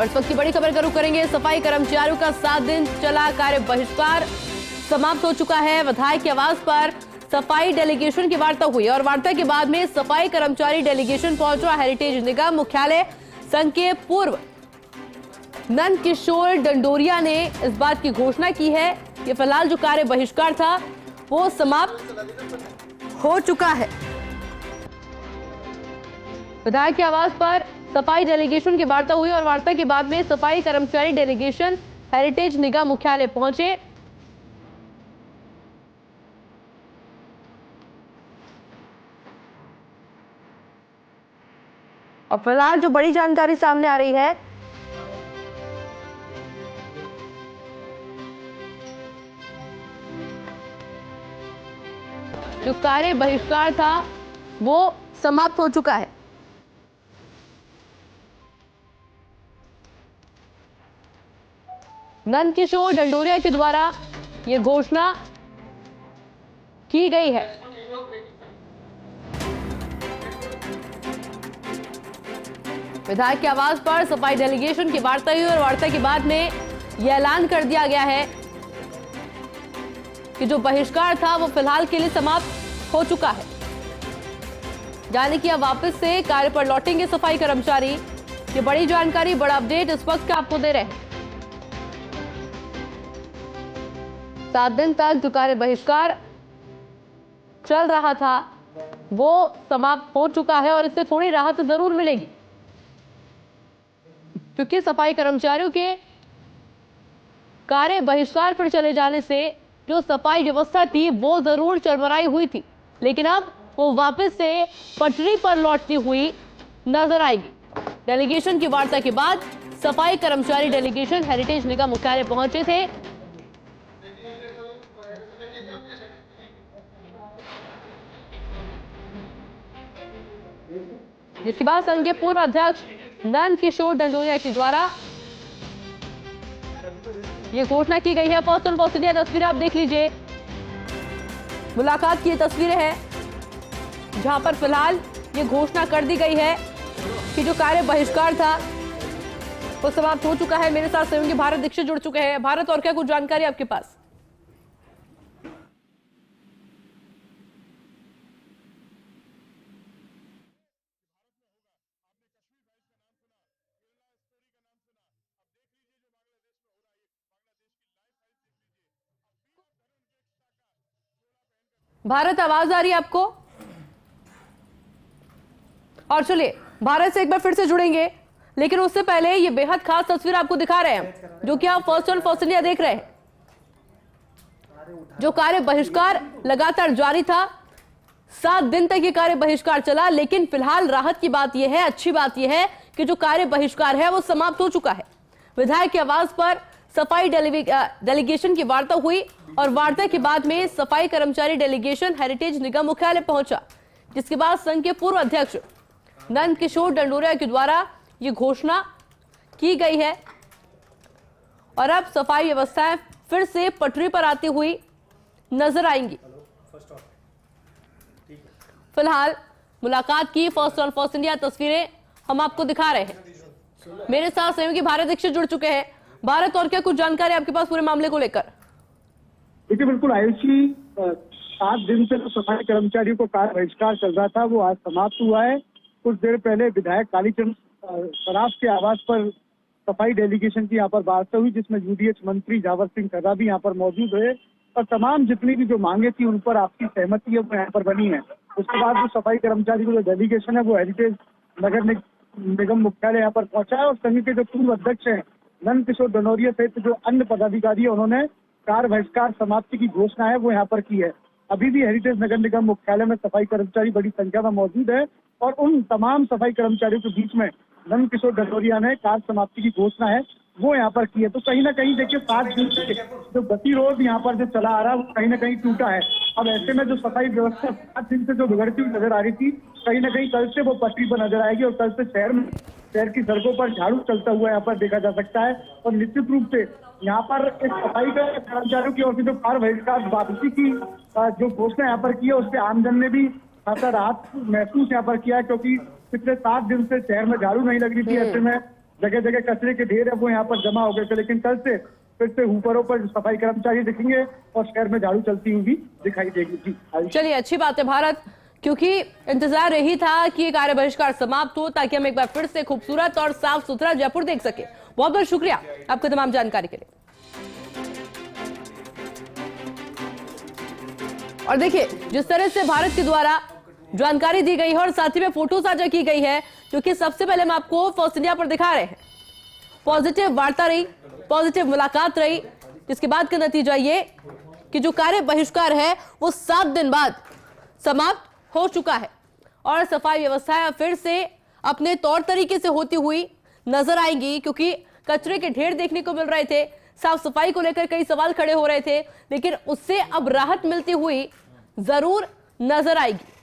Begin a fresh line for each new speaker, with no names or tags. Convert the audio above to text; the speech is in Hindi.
और इस वक्त की बड़ी खबर का रुख करेंगे। सफाई कर्मचारियों का 7 दिन चला कार्य बहिष्कार समाप्त हो चुका है। विधायक के आवास पर सफाई डेलीगेशन की वार्ता हुई और वार्ता के बाद में सफाई कर्मचारी डेलीगेशन पहुंचा हेरिटेज निगम मुख्यालय। संघ के पूर्व नंद किशोर डंडोरिया ने इस बात की घोषणा की है कि फिलहाल जो कार्य बहिष्कार था वो समाप्त हो चुका है। विधायक के आवास पर सफाई डेलीगेशन की वार्ता हुई और वार्ता के बाद में सफाई कर्मचारी डेलीगेशन हेरिटेज निगम मुख्यालय पहुंचे। और फिलहाल जो बड़ी जानकारी सामने आ रही है जो कार्य बहिष्कार था वो समाप्त हो चुका है। नंद किशोर डंडोरिया के द्वारा यह घोषणा की गई है। विधायक के आवास पर सफाई डेलीगेशन की वार्ता हुई और वार्ता के बाद में यह ऐलान कर दिया गया है कि जो बहिष्कार था वो फिलहाल के लिए समाप्त हो चुका है, यानी कि अब वापस से कार्य पर लौटेंगे सफाई कर्मचारी। ये बड़ी जानकारी, बड़ा अपडेट इस वक्त का आपको दे रहे हैं। 7 दिन तक जो कार्य बहिष्कार चल रहा था वो समाप्त हो चुका है और इससे थोड़ी राहत जरूर मिलेगी, क्योंकि सफाई कर्मचारियों के कार्य बहिष्कार पर चले जाने से जो सफाई व्यवस्था थी वो जरूर चरमराई हुई थी, लेकिन अब वो वापस से पटरी पर लौटती हुई नजर आएगी। डेलीगेशन की वार्ता के बाद सफाई कर्मचारी डेलीगेशन हेरिटेज निगम मुख्यालय पहुंचे थे। जिसके बाद संघ के पूर्व अध्यक्ष नंद किशोर डंडोरिया के द्वारा ये घोषणा की गई है। फर्स्ट ऑन फर्स्ट इंडिया तस्वीरें आप देख लीजिए। मुलाकात की ये तस्वीरें हैं जहां पर फिलहाल ये घोषणा कर दी गई है कि जो कार्य बहिष्कार था वो समाप्त हो चुका है। मेरे साथ सहयोगी भारत दीक्षित जुड़ चुके हैं। भारत, और क्या कुछ जानकारी आपके पास? भारत, आवाज आ रही है आपको? और चलिए भारत से एक बार फिर से जुड़ेंगे, लेकिन उससे पहले ये बेहद खास तस्वीर आपको दिखा रहे हैं जो कि आप फर्स्ट ऑन फर्स्ट इंडिया देख रहे हैं। जो कार्य बहिष्कार लगातार जारी था, 7 दिन तक ये कार्य बहिष्कार चला, लेकिन फिलहाल राहत की बात यह है, अच्छी बात यह है कि जो कार्य बहिष्कार है वो समाप्त हो चुका है। विधायक के आवास पर सफाई डेलीगेशन की वार्ता हुई और वार्ता के बाद में सफाई कर्मचारी डेलीगेशन हेरिटेज निगम मुख्यालय पहुंचा, जिसके बाद संघ के पूर्व अध्यक्ष नंद किशोर डंडोरिया के द्वारा ये घोषणा की गई है और अब सफाई व्यवस्थाएं फिर से पटरी पर आती हुई नजर आएंगी। फिलहाल मुलाकात की फर्स्ट ऑन फर्स्ट इंडिया तस्वीरें हम आपको दिखा रहे हैं। मेरे साथ सहयोगी भारत दीक्षित जुड़ चुके हैं। भारत, और क्या कुछ जानकारी आपके पास पूरे मामले को लेकर?
देखिए, बिल्कुल आयुषी, 7 दिन से जो सफाई कर्मचारियों को कार्य बहिष्कार चल रहा था वो आज समाप्त हुआ है। कुछ देर पहले विधायक कालीचंद सराफ के आवास पर सफाई डेलीगेशन की यहाँ पर वार्ता हुई, जिसमें यूडीएच मंत्री जावर सिंह कर्रा भी यहाँ पर मौजूद रहे और तमाम जितनी भी जो मांगे थी उन पर आपसी सहमति है वो यहाँ पर बनी है। उसके बाद जो सफाई कर्मचारी को जो डेलीगेशन है वो हेरिटेज नगर निगम मुख्यालय यहाँ पर पहुंचा है और संघ के जो पूर्व अध्यक्ष हैं नंद किशोर डंडोरिया सहित जो अन्य पदाधिकारी है उन्होंने कार्य बहिष्कार समाप्ति की घोषणा है वो यहाँ पर की है। अभी भी हेरिटेज नगर निगम मुख्यालय में सफाई कर्मचारी बड़ी संख्या में मौजूद है और उन तमाम सफाई कर्मचारियों के बीच में नंद किशोर डंडोरिया ने कार्य समाप्ति की घोषणा है वो यहाँ पर की है। तो कहीं ना कहीं देखिए, 7 दिन से जो गतिरोध यहाँ पर जो चला आ रहा है वो कहीं ना कहीं टूटा है। अब ऐसे में जो सफाई व्यवस्था 7 दिन से जो बिगड़ती हुई नजर आ रही थी, कहीं ना कहीं कल से वो पटरी पर नजर आएगी और कल से शहर की सड़कों पर झाड़ू चलता हुआ यहाँ पर देखा जा सकता है। और निश्चित रूप से यहाँ पर इस सफाई कर्मचारियों की ओर से जो कार्य बहिष्कार वापसी की जो घोषणा यहाँ पर की है उससे आमजन ने भी खासा राहत महसूस यहाँ पर किया है, क्योंकि पिछले 7 दिन से शहर में झाड़ू नहीं लग रही थी। ऐसे में जगह जगह कचरे के ढेर है वो यहाँ पर जमा हो गए थे, लेकिन कल से फिर से ऊपरों पर सफाई कर्मचारी दिखेंगे और शहर में झाड़ू चलती हुई भी दिखाई देगी। जी आयुषी।
चलिए, अच्छी बात है भारत, क्योंकि इंतजार यही था कि ये कार्य बहिष्कार समाप्त हो ताकि हम एक बार फिर से खूबसूरत और साफ सुथरा जयपुर देख सके। बहुत बहुत शुक्रिया आपकी तमाम जानकारी के लिए। और देखिए, जिस तरह से भारत के द्वारा जानकारी दी गई है और साथ ही में फोटो साझा की गई है, क्योंकि सबसे पहले हम आपको फर्स्ट इंडिया पर दिखा रहे हैं। पॉजिटिव वार्ता रही, पॉजिटिव मुलाकात रही, जिसके बाद का नतीजा ये कि जो कार्य बहिष्कार है वो 7 दिन बाद समाप्त हो चुका है और सफाई व्यवस्थाएं फिर से अपने तौर तरीके से होती हुई नजर आएंगी, क्योंकि कचरे के ढेर देखने को मिल रहे थे, साफ सफाई को लेकर कई सवाल खड़े हो रहे थे, लेकिन उससे अब राहत मिलती हुई जरूर नजर आएगी।